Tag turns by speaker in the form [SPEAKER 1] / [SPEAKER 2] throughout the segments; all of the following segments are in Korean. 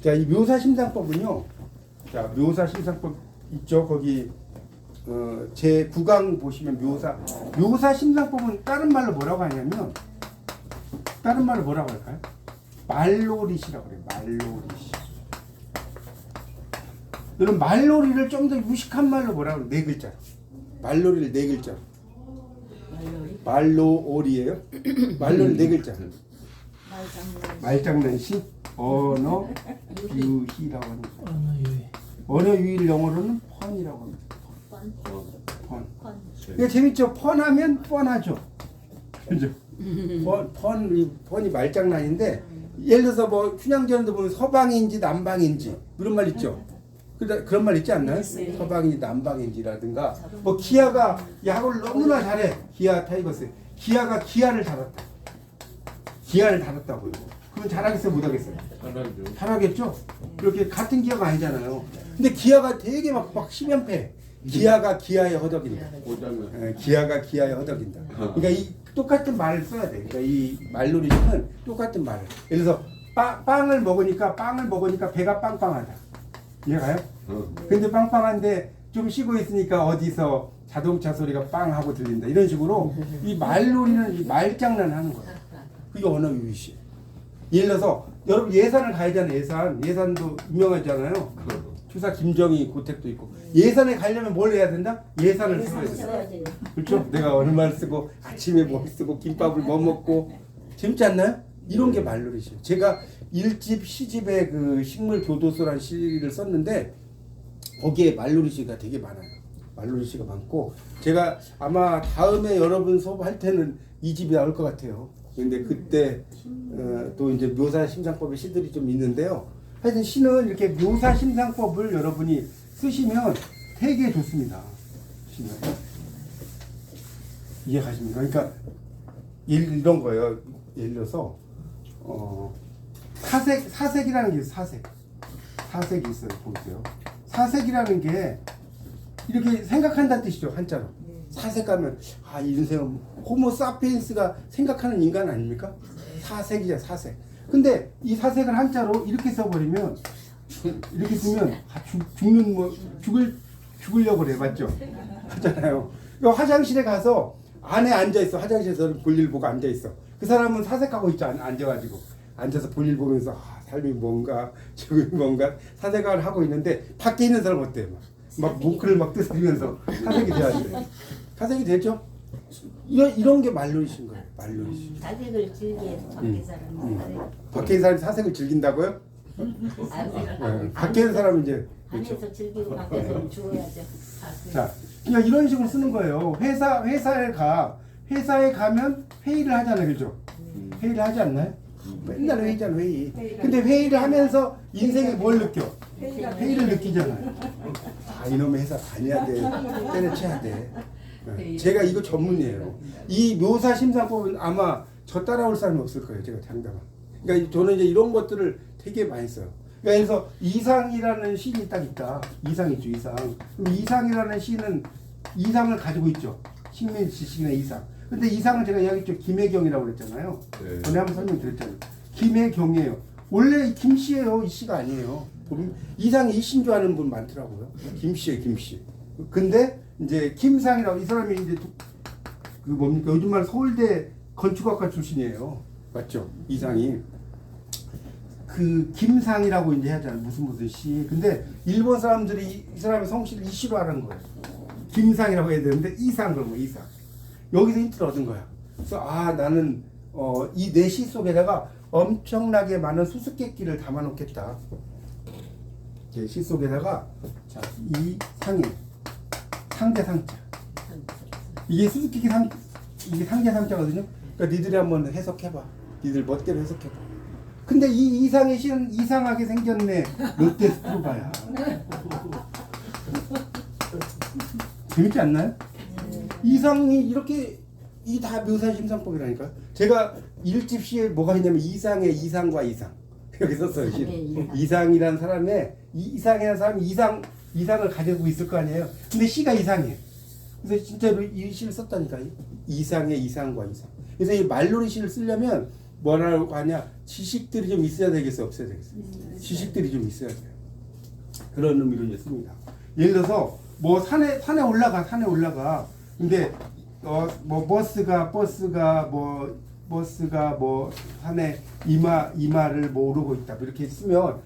[SPEAKER 1] 자, 이 묘사심상법은요. 자, 묘사심상법 있죠. 거기 제 9강 보시면 묘사심상법은 다른 말로 뭐라고 하냐면 다른 말로 뭐라고 할까요? 말놀이시라고 그래요. 말놀이시. 여러분 말놀이를 좀 더 유식한 말로 뭐라고 네 글자. 말놀이를 네 글자. 말놀이예요. 말놀이 네 글자. 말장난시, 언어 유희라고 합니다. 언어 유희를 영어로는 펀이라고 합니다. 펀. 이게 재밌죠. 펀하면 뻔하죠. 그죠? 펀이 말장난인데 예를 들어서 뭐 휴양지원도 보면 서방인지 남방인지 이런 말 있죠. 그런 말 있지 않나요? 서방인지 남방인지라든가 뭐 기아가 야구를 너무나 잘해. 기아 타이거스. 기아가 기아를 달았다. 기아를 달았다고요. 그럼 잘하겠어요? 못하겠어요? 잘하겠죠? 그렇게 같은 기아가 아니잖아요. 근데 기아가 되게 막 10연패. 기아가 기아에 허덕인다. 기아가 기아에 허덕인다. 그러니까 이 똑같은 말을 써야 돼. 그러니까 이 말놀이는 똑같은 말을. 예를 들어서 빵을 먹으니까 배가 빵빵하다. 이해가요? 근데 빵빵한데 좀 쉬고 있으니까 어디서 자동차 소리가 빵 하고 들린다. 이런 식으로 이 말놀이는 이 말장난 하는 거예요. 그게 언어 유희시. 예를 들어서 여러분 예산을 가야잖아요. 예산도 유명하잖아요. 추사 김정희 고택도 있고. 예산에 가려면 뭘 해야 된다? 예산을 써야 돼. 그렇죠? 내가 얼마를 쓰고 아침에 뭐 쓰고 김밥을 뭐 먹고 재밌지 않나요? 이런 게 말놀이시죠. 제가 1집 시집에 그 식물 교도소라는 시를 썼는데 거기에 말놀이시가 되게 많아요. 말놀이시가 많고 제가 아마 다음에 여러분 수업할 때는 이 집이 나올 것 같아요. 근데 그때 또 이제 묘사심상법의 시들이 좀 있는데요. 하여튼 시는 이렇게 묘사심상법을 여러분이 쓰시면 되게 좋습니다. 시는. 이해가십니까? 그러니까 이런 거예요. 예를 들어서 사색이라는 게 있어요. 사색이 있어요. 보세요. 사색이라는 게 이렇게 생각한다는 뜻이죠. 한자로. 사색하면 이 인생은 호모 사피엔스가 생각하는 인간 아닙니까? 사색이죠. 사색. 근데 이 사색을 한자로 이렇게 써버리면 이렇게 쓰면 죽는 뭐 죽으려고 그래. 맞죠? 하잖아요. 화장실에 가서 안에 앉아있어. 화장실에서 볼일 보고 앉아있어. 그 사람은 사색하고 있죠. 앉아가지고 앉아서 볼일 보면서 삶이 뭔가 죽음이 뭔가 사색을 하고 있는데 밖에 있는 사람 어때요? 막 뭉클을 막 뜨스리면서 사색이 돼야지. 사색이 되죠? 이런 게 말놀이신 거예요. 말놀이시.
[SPEAKER 2] 사색을 즐기해 밖에 사람은.
[SPEAKER 1] 밖에 있는 사람이 사색을 즐긴다고요? 밖에 있는 사람은 이제
[SPEAKER 2] 안에서 즐기고 밖에서는 죽어야죠.
[SPEAKER 1] 자, 그냥 이런 식으로 쓰는 거예요. 회사에 가면 회의를 하잖아요, 그죠? 회의를 하지 않나요? 맨날 회의잖아, 회의. 근데 회의를 하면서 인생에 뭘 느껴? 회의를 느끼잖아요. 이놈의 회사 다녀야 돼, 때려쳐야 돼. 제가 이거 전문이에요. 이 묘사심상법은 아마 저 따라올 사람이 없을 거예요, 제가 장담한. 그러니까 저는 이제 이런 것들을 되게 많이 써요. 그래서 이상이라는 시인이 딱 있다. 이상 있죠, 이상. 그럼 이상이라는 시는 이상을 가지고 있죠. 식민 지식인의 이상. 근데 이상은 제가 이야기했죠. 김혜경이라고 그랬잖아요. 전에 한번 설명드렸잖아요. 김혜경이에요. 원래 김씨예요. 이 씨가 아니에요. 이상이 이씨인 줄 아는 분 많더라고요. 김씨예요, 김씨. 근데 이제 김상이라고 이 사람이 이제 그 뭡니까? 요즘 말 서울대 건축학과 출신이에요. 맞죠? 이상이. 그 김상이라고 이제 하잖아요. 무슨 씨. 근데 일본 사람들이 이 사람의 성씨를 이씨로 하는 거예요. 김상이라고 해야 되는데 이상 그런 거 이상. 여기서 힌트를 얻은 거야. 그래서 나는 이 내 시 속에다가 엄청나게 많은 수수께끼를 담아놓겠다. 제 시 속에다가 자, 이 상해 상대 상자. 이게 수수께끼 이게 상대 상자거든요. 그러니까 니들이 한번 해석해봐. 니들 멋대로 해석해봐. 근데 이 이상의 시는 이상하게 생겼네. 롯데 스트로바야. 재밌지 않나요? 이상이 이렇게 이 다 묘사심상법이라니까. 제가 1집 시에 뭐가 있냐면 이상의 이상과 이상 이렇게 썼어요. 이상이라는 사람의 이상이라는 사람이 이상을 가지고 있을 거 아니에요. 근데 시가 이상이에요. 그래서 진짜로 이 시를 썼다니까요. 이상의 이상과 이상. 그래서 이 말놀이 시를 쓰려면 뭐라고 하냐, 지식들이 좀 있어야 되겠어, 없어야 되겠어? 지식들이 좀 있어야 돼요. 그런 의미로 이제 씁니다. 예를 들어서 뭐 산에 올라가. 근데 뭐 버스가 뭐 산에 이마를 뭐 오르고 있다, 이렇게 쓰면,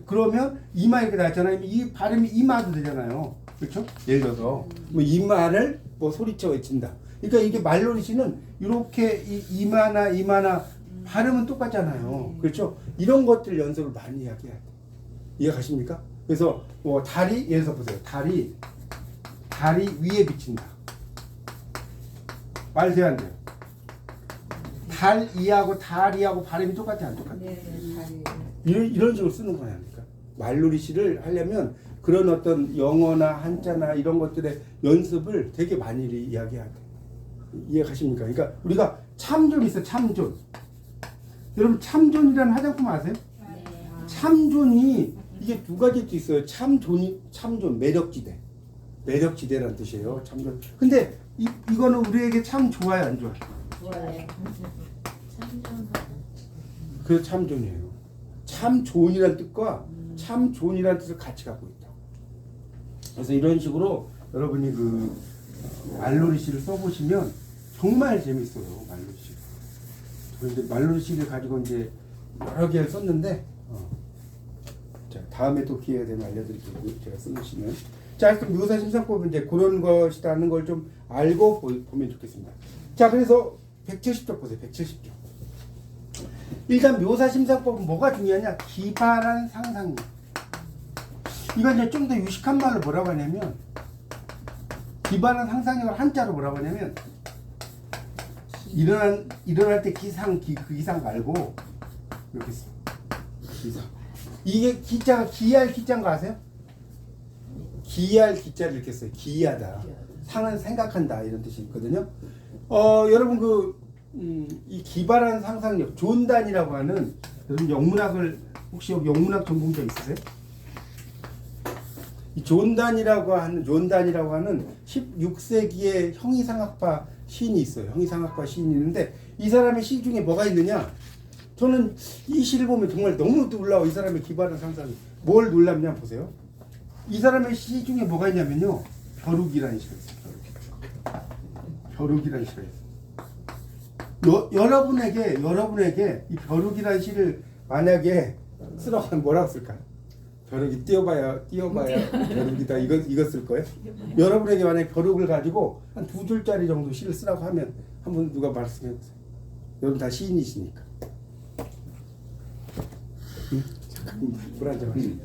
[SPEAKER 1] 그러면 이마 이렇게 나왔잖아요. 이 발음이 이마도 되잖아요. 그렇죠? 예를 들어서 뭐 이마를 뭐 소리쳐 외친다. 그러니까 이게 말놀이시는 이렇게 이마나 발음은 똑같잖아요. 그렇죠? 이런 것들 연습을 많이 이야기해야 돼. 이해 가십니까? 그래서 뭐 다리, 예를 들어서 보세요. 다리 위에 비친다. 말 돼야 안 돼요? 달이하고 다리하고 발음이 똑같지 안 똑같아?
[SPEAKER 2] 네, 다리.
[SPEAKER 1] 이런 식으로 쓰는 거야. 그러니까 말놀이시를 하려면 그런 어떤 영어나 한자나 이런 것들의 연습을 되게 많이 이야기해야 돼. 이해 가십니까? 그러니까 우리가 참존 있어, 참존. 여러분 참존이라는 화장품 아세요?
[SPEAKER 2] 네.
[SPEAKER 1] 참존이 이게 두 가지도 있어요. 참존 매력지대라는 뜻이에요. 참존. 근데 이거는 우리에게 참 좋아요, 안 좋아요?
[SPEAKER 2] 좋아요.
[SPEAKER 1] 그 참존이에요. 참존이라는 뜻과 참존이라는 뜻을 같이 갖고 있다. 그래서 이런 식으로 여러분이 그 말놀이시를 써보시면 정말 재밌어요. 말놀이시. 그런데 말놀이시를 가지고 이제 여러 개를 썼는데, 자, 다음에 또 기회 되면 알려드릴게요. 제가 쓰시면. 자, 그럼 묘사 심사법은 이제 그런 것이라는 걸 좀 알고 보면 좋겠습니다. 자, 그래서 170쪽 보세요. 170쪽. 일단 묘사 심사법은 뭐가 중요하냐? 기발한 상상력. 이건 이제 좀 더 유식한 말로 뭐라고 하냐면, 기발한 상상력을 한자로 뭐라고 하냐면, 일어날 때 그 기상 말고 이렇게 써. 기상. 이게 기자가 기할 기자인 거 아세요? 기할 기자를 이렇게 써요. 기하다. 상은 생각한다, 이런 뜻이 있거든요. 여러분 이 기발한 상상력, 존단이라고 하는, 여러분 영문학을 혹시 여기 영문학 전공자 있으세요? 이 존단이라고 하는 16세기의 형이상학파 시인이 있어요. 형이상학파 시인이 있는데 이 사람의 시 중에 뭐가 있느냐? 저는 이 시를 보면 정말 너무 놀라워. 이 사람의 기발한 상상이. 뭘 놀랍냐 보세요. 이 사람의 시 중에 뭐가 있냐면요. 벼룩이라는 시가 있어요. 벼룩이라는 시가 있어요. 여러분에게 이 벼룩이라는 시를 만약에 쓰라고 하면 뭐라고 쓸까요? 벼룩이 띄어봐야 벼룩이다. 이거 쓸 거예요? 여러분에게 만약에 벼룩을 가지고 한 2줄짜리 정도 시를 쓰라고 하면 한번 누가 말씀해 보세요. 여러분 다 시인이시니까. 잠깐 불안정 하시네.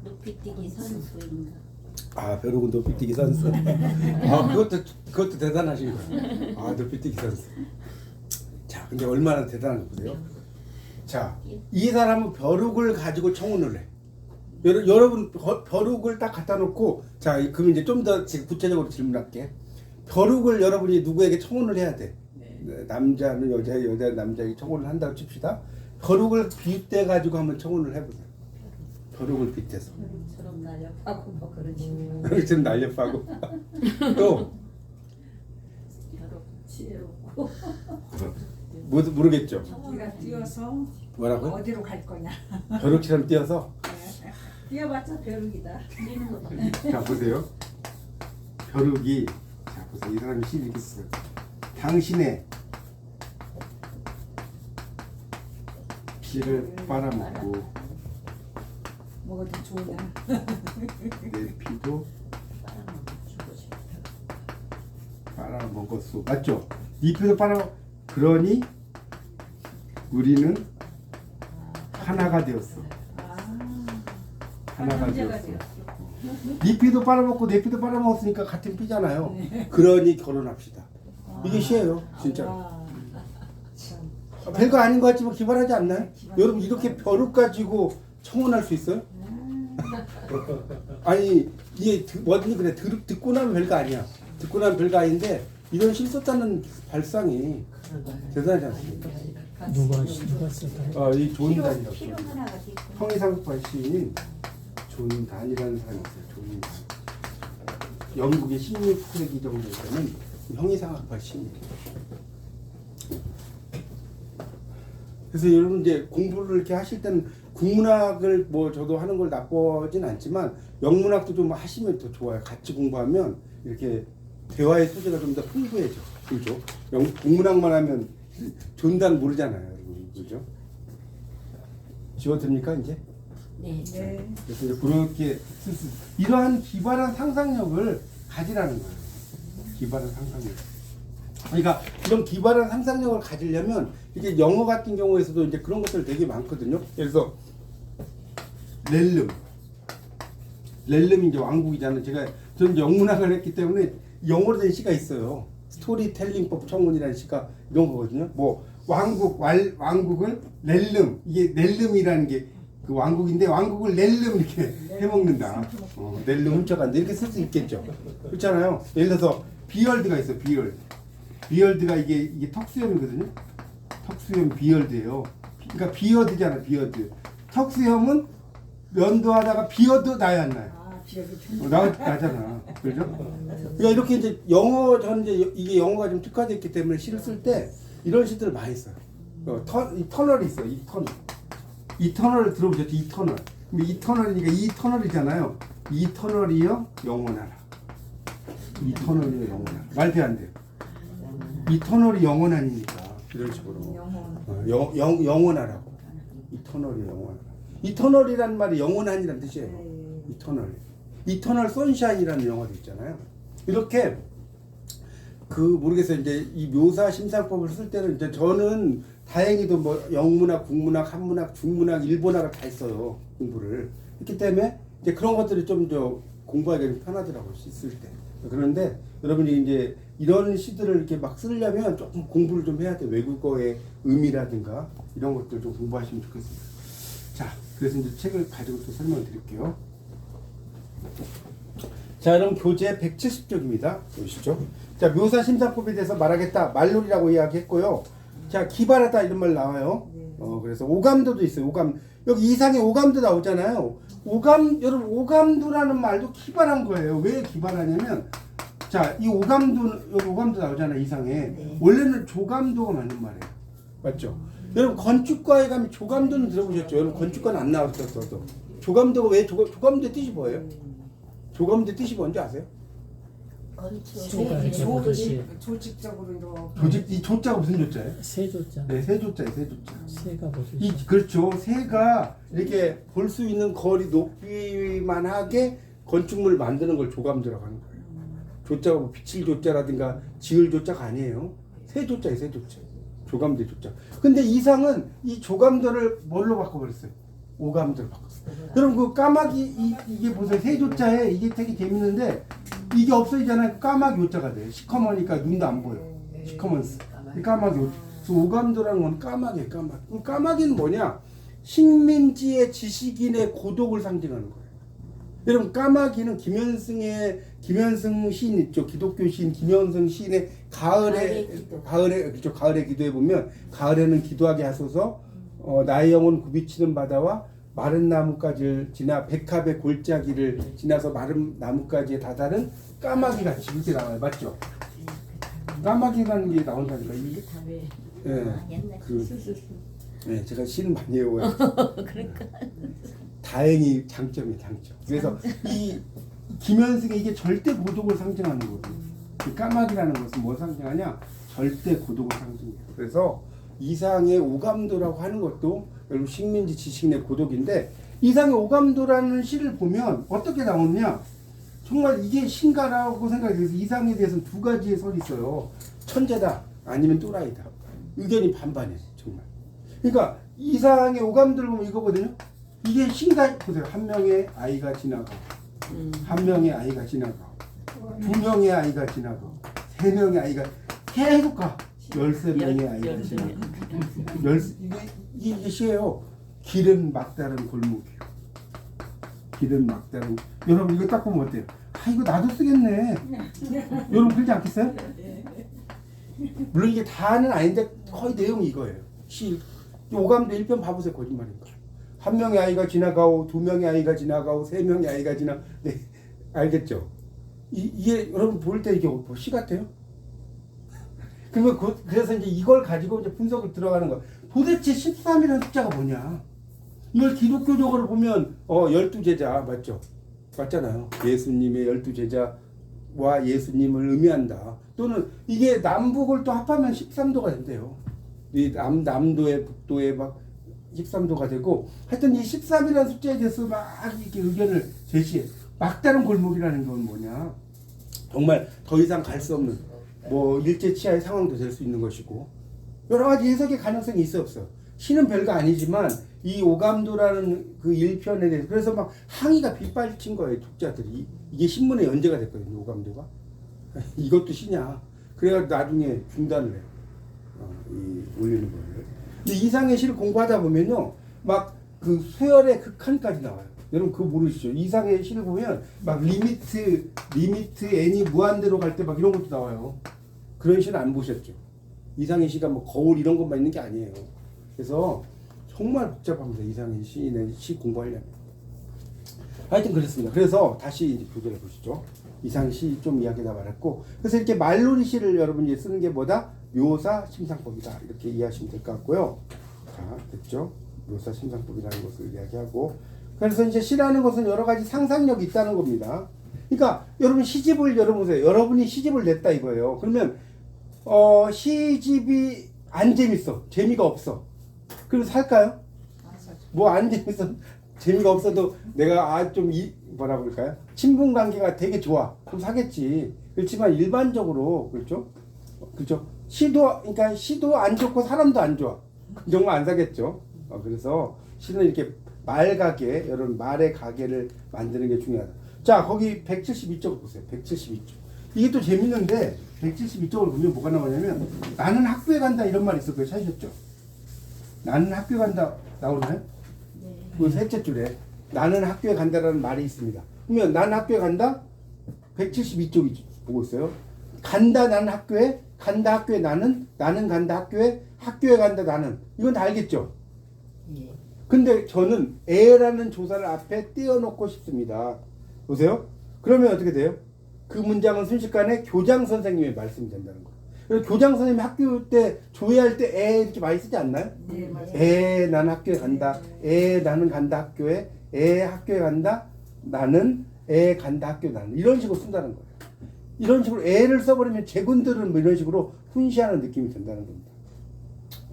[SPEAKER 2] 높이뛰기 선수인가?
[SPEAKER 1] 아, 벼룩은 높이뛰기 선수. 아, 그것도 대단하신 거예요. 아, 높이뛰기 선수. 자, 근데 얼마나 대단한지 보세요. 자, 이 사람은 벼룩을 가지고 청혼을 해. 여러분 벼룩을 딱 갖다 놓고, 자, 그럼 이제 좀 더 구체적으로 질문할게. 벼룩을 여러분이 누구에게 청혼을 해야 돼. 남자는 여자 남자에게 청혼을 한다고 칩시다. 벼룩을 빗대 가지고 한번 청혼을 해보세요. 벼룩을 빗대서.
[SPEAKER 2] 벼룩처럼 날렵하고 뭐 그러지.
[SPEAKER 1] 벼룩처럼 날렵하고. 또
[SPEAKER 2] 벼룩 지혜롭고.
[SPEAKER 1] 모르겠죠.
[SPEAKER 3] 네가 뛰어서
[SPEAKER 1] 뭐라고요?
[SPEAKER 3] 어디로 갈 거냐?
[SPEAKER 1] 벼룩처럼 뛰어서.
[SPEAKER 3] 뛰어봤자 벼룩이다.
[SPEAKER 2] 뛰는 거.
[SPEAKER 1] 자, 보세요. 벼룩이, 자 보세요. 이 사람이 시 이렇게 써요. 당신의 피를 빨아먹고
[SPEAKER 3] 뭐가 더 좋으냐?
[SPEAKER 1] 내 피도 빨아먹었소. 맞죠? 네 피도 그러니 우리는 하나가 되었어. 하나가 되었어. 네 피도 빨아먹고 내 피도 빨아먹었으니까 같은 피잖아요. 그러니 결혼합시다. 이게 시예요, 진짜. 별거 아닌 것 같지만 기발하지 않나요? 여러분 이렇게 벼룩 가지고 청혼할 수 있어요? 아니 이게 뭐든지 그래. 듣고 나면 별거 아니야. 듣고 나면 별거 아닌데 이런 실 썼다는 발상이 대단하지 않습니까?
[SPEAKER 4] 누가 썼다?
[SPEAKER 1] 이 존단이라고.
[SPEAKER 2] 필요 하나가 있고.
[SPEAKER 1] 형이상학파 시인 존단이라는 사람이 있어요. 존단. 영국의 16세기 정도 되는 형이상학파 시인이에요. 그래서 여러분 이제 공부를 이렇게 하실 때는 국문학을 뭐 저도 하는 걸 나쁘진 않지만 영문학도 좀 하시면 더 좋아요. 같이 공부하면 이렇게 대화의 소재가 좀 더 풍부해져. 그죠? 국문학만 하면 존단 모르잖아요. 여러분. 그죠? 지워집니까 이제?
[SPEAKER 2] 네.
[SPEAKER 3] 네.
[SPEAKER 1] 그래서 이제 그렇게 이러한 기발한 상상력을 가지라는 거예요. 기발한 상상력. 그러니까 이런 기발한 상상력을 가지려면 이게 영어 같은 경우에서도 이제 그런 것들 되게 많거든요. 그래서 렐름이 이제 왕국이잖아요. 저는 영문학을 했기 때문에 영어로 된 시가 있어요. 스토리텔링법 청문이라는 시가 이런 거거든요. 뭐 왕국을 렐름, 이게 렐름이라는 게 그 왕국인데 왕국을 렐름 이렇게 해먹는다. 렐름 훔쳐간다 이렇게 쓸 수 있겠죠. 그렇잖아요. 예를 들어서 비열드가 있어. 비열드가 이게 턱수염이거든요. 턱수염 비열드예요. 그러니까 비어드잖아. 비어드. 턱수염은 면도하다가 비어도 나야 안 나요.
[SPEAKER 3] 아, 비어도
[SPEAKER 1] 나잖아. 그렇죠? 그러니까 이렇게 이제 저는 이제 이게 영어가 좀 특화되어 있기 때문에 시를 쓸 때 이런 시들을 많이 써요. 이 터널이 있어요. 이 터널. 이 터널을 들어보셨죠? 이 터널. 이 터널이니까 이 터널이잖아요. 이 터널이요 영원하라. 이 터널이요 영원하라. 말도 안 돼요. 이 터널이 영원하니까 이런 식으로 영원하라고. 이 터널이 영원하라. 이 터널이란 말이 영원한이란 뜻이에요. 이 터널. 이 터널 선샤인이라는 영화도 있잖아요. 이렇게 모르겠어요. 이제 이 묘사 심사법을 쓸 때는 이제 저는 다행히도 뭐 영문학, 국문학, 한문학, 중문학, 일본학을 다 했어요. 공부를 했기 때문에 이제 그런 것들이 좀 더 공부하기 좀 편하더라고요. 쓸 때. 그런데 여러분이 이제 이런 시들을 이렇게 막 쓰려면 조금 공부를 좀 해야 돼요. 외국어의 의미라든가 이런 것들 좀 공부하시면 좋겠습니다. 자, 그래서 이제 책을 가지고 또 설명을 드릴게요. 자, 그럼 교재 170쪽입니다. 보시죠. 자, 묘사 심사법에 대해서 말하겠다. 말놀이라고 이야기했고요. 자, 기발하다 이런 말 나와요. 그래서 오감도도 있어요. 여기 이상의 오감도 나오잖아요. 여러분 오감도라는 말도 기발한 거예요. 왜 기발하냐면 자, 이 여기 오감도 나오잖아요. 이상에.
[SPEAKER 2] 네.
[SPEAKER 1] 원래는 조감도가 맞는 말이에요. 맞죠? 여러분 건축과에 가면 조감도는 들어보셨죠? 여러분 건축과는 안 나왔었어도. 조감도가 왜 조감도의 뜻이 뭐예요? 조감도의 뜻이 뭔지 아세요?
[SPEAKER 3] 조직적으로
[SPEAKER 1] 이 조자가 무슨 조자예요?
[SPEAKER 4] 세조자.
[SPEAKER 1] 네, 세조자예요. 세조자.
[SPEAKER 4] 세가 무슨?
[SPEAKER 1] 그렇죠. 새가 이렇게 볼 수 있는 거리 높이만 하게 건축물을 만드는 걸 조감도라고 하는 거예요. 조자가 뭐 비칠 조자라든가 지을 조자가 아니에요. 세조자예요. 세조자. 조감도의 조자. 근데 이상은 이 조감도를 뭘로 바꿔버렸어요? 오감도로 바꿨어요. 여러분 그 까마귀 이게 보세요. 세조자에 이게 되게 재밌는데 이게 없어지잖아요. 까마귀 요자가 돼요. 시커머니까 눈도 안 보여. 시커먼스. 까마귀 요. 그래서 오감도라는 건 까마귀예요. 까마귀. 까마귀는 뭐냐? 식민지의 지식인의 고독을 상징하는 거예요. 여러분 까마귀는 김현승 시인 있죠. 기독교 시인 김현승 시인의 가을에 그렇죠. 가을의 기도에 보면 가을에는 기도하게 하소서 나의 영혼 굽이치는 바다와 마른 나뭇가지를 지나 백합의 골짜기를 지나서 마른 나뭇가지에 다다른 까마귀 같이 이렇게 나와요. 맞죠? 까마귀라는 게 나온다니까. 이게 네, 제가 시는 많이 외워요.
[SPEAKER 2] 그러니까.
[SPEAKER 1] 다행히 장점이에요. 장점. 그래서 이 김현승이 이게 절대 고독을 상징하는 거거든요. 이 까마귀라는 것은 뭐 상징하냐? 절대 고독을 상징해요. 그래서 이상의 오감도라고 하는 것도 여러분 식민지 지식인의 고독인데 이상의 오감도라는 시를 보면 어떻게 나오느냐? 정말 이게 신가라고 생각이 돼서 이상에 대해서는 두 가지의 설이 있어요. 천재다 아니면 또라이다. 의견이 반반이에요. 정말. 그러니까 이상의 오감도를 보면 이거거든요. 이게 신가 보세요. 한 명의 아이가 지나가고 한 명의 아이가 지나가고 두 명의 아이가 지나고 세 명의 아이가 계속 가. 13명의 아이가 지나고 이게 시예요. 길은 막다른 골목이요. 길은 막다른. 여러분 이거 딱 보면 어때요? 아 이거 나도 쓰겠네. 여러분 그러지 않겠어요? 물론 이게 다는 아닌데 거의 내용이 이거예요. 시 오감도 1편 봐보세요. 거짓말인가. 한 명의 아이가 지나가고 두 명의 아이가 지나가고 세 명의 아이가 네, 알겠죠? 이게 여러분 볼 때 이게 시 같아요? 그러면 그래서 이제 이걸 가지고 이제 분석을 들어가는 거. 도대체 13이라는 숫자가 뭐냐? 이걸 기독교적으로 보면 12제자 맞죠? 맞잖아요. 예수님의 12제자와 예수님을 의미한다. 또는 이게 남북을 또 합하면 13도가 된대요. 이 남도에 북도에 막 13도가 되고 하여튼 이 13이라는 숫자에 대해서 막 이렇게 의견을 제시해. 막다른 골목이라는 건 뭐냐? 정말 더 이상 갈 수 없는 뭐 일제치하의 상황도 될 수 있는 것이고 여러 가지 해석의 가능성이 있어 없어. 시는 별거 아니지만 이 오감도라는 그 일편에 대해서 그래서 막 항의가 빗발친 거예요. 독자들이. 이게 신문에 연재가 됐거든요. 오감도가. 이것도 시냐. 그래가 나중에 중단을 해요. 올리는 거를. 근데 이상의 시를 공부하다 보면요. 막 그 수열의 극한까지 나와요. 여러분 그거 모르시죠? 이상의 시를 보면 막 리미트 n이 무한대로 갈 때 막 이런 것도 나와요. 그런 시는 안 보셨죠? 이상의 시가 뭐 거울 이런 것만 있는 게 아니에요. 그래서 정말 복잡합니다. 이상의 시인의 시 공부하려면. 하여튼 그렇습니다. 그래서 다시 이제 교재를 보시죠. 이상의 시 좀 이야기가 많았고 그래서 이렇게 말놀이 시를 여러분이 쓰는 게 뭐다? 묘사 심상법이다. 이렇게 이해하시면 될 것 같고요. 자, 됐죠? 묘사 심상법이라는 것을 이야기하고 그래서 이제 시라는 것은 여러 가지 상상력이 있다는 겁니다. 그러니까 여러분 시집을 열어보세요. 여러분이 시집을 냈다 이거예요. 그러면 시집이 안 재밌어. 재미가 없어. 그럼 살까요? 뭐 안 재밌어. 재미가 없어도 내가 좀 뭐라 그럴까요? 친분 관계가 되게 좋아. 그럼 사겠지. 그렇지만 일반적으로 그렇죠? 그렇죠? 그러니까 시도 안 좋고 사람도 안 좋아. 정말 안 사겠죠. 그래서 시는 이렇게 말가게, 여러분 말의 가게를 만드는 게 중요하다. 자, 거기 172쪽을 보세요. 172쪽. 이게 또 재밌는데 172쪽을 보면 뭐가 나오냐면 나는 학교에 간다 이런 말이 있을 거예요. 찾으셨죠? 나는 학교에 간다 나오나요?
[SPEAKER 2] 네.
[SPEAKER 1] 그 셋째 줄에 나는 학교에 간다라는 말이 있습니다. 그러면 나는 학교에 간다? 172쪽이 보고 있어요. 간다 나는 학교에, 간다 학교에 나는 간다 학교에 간다 나는. 이건 다 알겠죠?
[SPEAKER 2] 예.
[SPEAKER 1] 근데 저는 애라는 조사를 앞에 띄워놓고 싶습니다. 보세요. 그러면 어떻게 돼요? 그 문장은 순식간에 교장 선생님의 말씀이 된다는 거예요. 그래서 교장 선생님이 학교 때 조회할 때 애 이렇게 많이 쓰지 않나요?
[SPEAKER 2] 네, 맞아요.
[SPEAKER 1] 애 나는 학교에 간다. 애 나는 간다 학교에. 애 학교에 간다. 나는 애 간다 학교에 나는. 이런 식으로 쓴다는 거예요. 이런 식으로 애를 써버리면 제군들은 뭐 이런 식으로 훈시하는 느낌이 든다는 겁니다.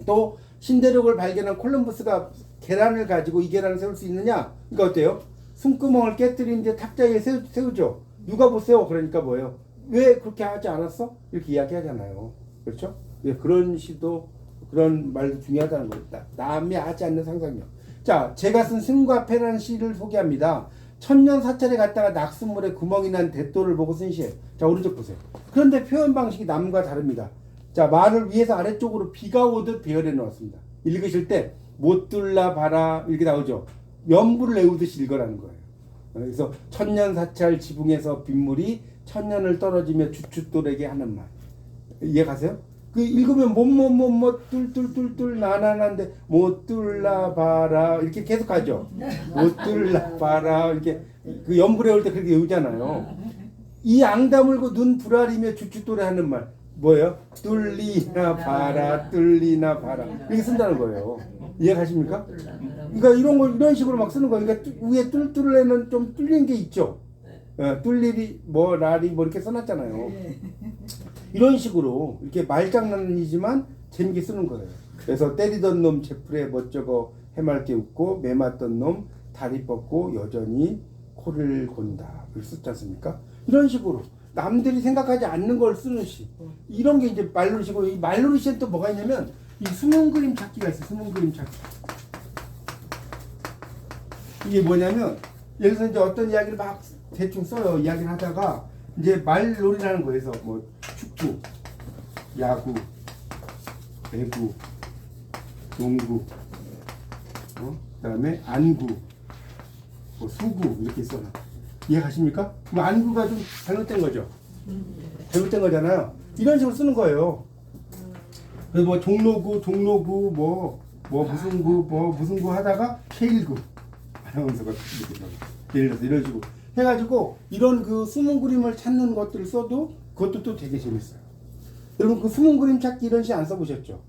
[SPEAKER 1] 또 신대륙을 발견한 콜럼버스가 계란을 가지고 이 계란을 세울 수 있느냐? 그러니까 어때요? 숨구멍을 깨뜨린 데 탁자 위에 세우죠. 누가 못 세워? 그러니까 뭐예요? 왜 그렇게 하지 않았어? 이렇게 이야기하잖아요. 그렇죠? 예, 그런 시도 그런 말도 중요하다는 겁니다. 남이 하지 않는 상상력. 자, 제가 쓴 승과 패라는 시를 소개합니다. 천년 사찰에 갔다가 낙숫물에 구멍이 난 대도를 보고 쓴 시예요. 자, 오른쪽 보세요. 그런데 표현 방식이 남과 다릅니다. 자, 말을 위에서 아래쪽으로 비가 오듯 배열해 놓았습니다. 읽으실 때 못 둘라 봐라 이렇게 나오죠. 연부를 외우듯이 읽으라는 거예요. 그래서 천년 사찰 지붕에서 빗물이 천년을 떨어지며 주춧돌에게 하는 말. 이해 가세요? 그 읽으면 뚫뚫뚫뚫 나나난데 못 둘라 봐라 이렇게 계속 가죠. 못 둘라 봐라 이렇게 그 연부 외울 때 그렇게 외우잖아요. 이 앙다물고 눈 부라리며 주춧돌에 하는 말 뭐예요? 뚫리나 봐라 뚫리나 봐라 이렇게 쓴다는 거예요. 이해가십니까? 그러니까 이런 식으로 막 쓰는 거예요. 그러니까 위에 뚫뚫에는 좀 뚫린 게 있죠. 뚫리리 뭐 라리 뭐 이렇게 써놨잖아요. 이런 식으로 이렇게 말장난이지만 재밌게 쓰는 거예요. 그래서 때리던 놈 제풀에 멋쩍어 해맑게 웃고 매맞던 놈 다리 뻗고 여전히 코를 곤다 이렇게 썼지 않습니까? 이런 식으로 남들이 생각하지 않는 걸 쓰는 시. 이런 게 이제 말놀이 시고, 이 말놀이 시엔 또 뭐가 있냐면 이 숨은 그림 찾기가 있어요. 숨은 그림 찾기. 이게 뭐냐면 예를 들어서 이제 어떤 이야기를 막 대충 써요. 이야기를 하다가 이제 말놀이라는 거에서 뭐 축구, 야구, 배구, 농구, 그다음에 안구, 뭐 수구 이렇게 써놔. 이해가십니까? 그럼 안구가 좀 잘못된 거죠. 잘못된 거잖아요. 이런 식으로 쓰는 거예요. 그래서 뭐 종로구, 뭐 무슨 구 하다가 K1구 아나운서가 예를 들어서 이런 식으로 해가지고 이런 그 숨은 그림을 찾는 것들을 써도 그것도 또 되게 재밌어요. 여러분 그 숨은 그림 찾기 이런 시 안 써보셨죠?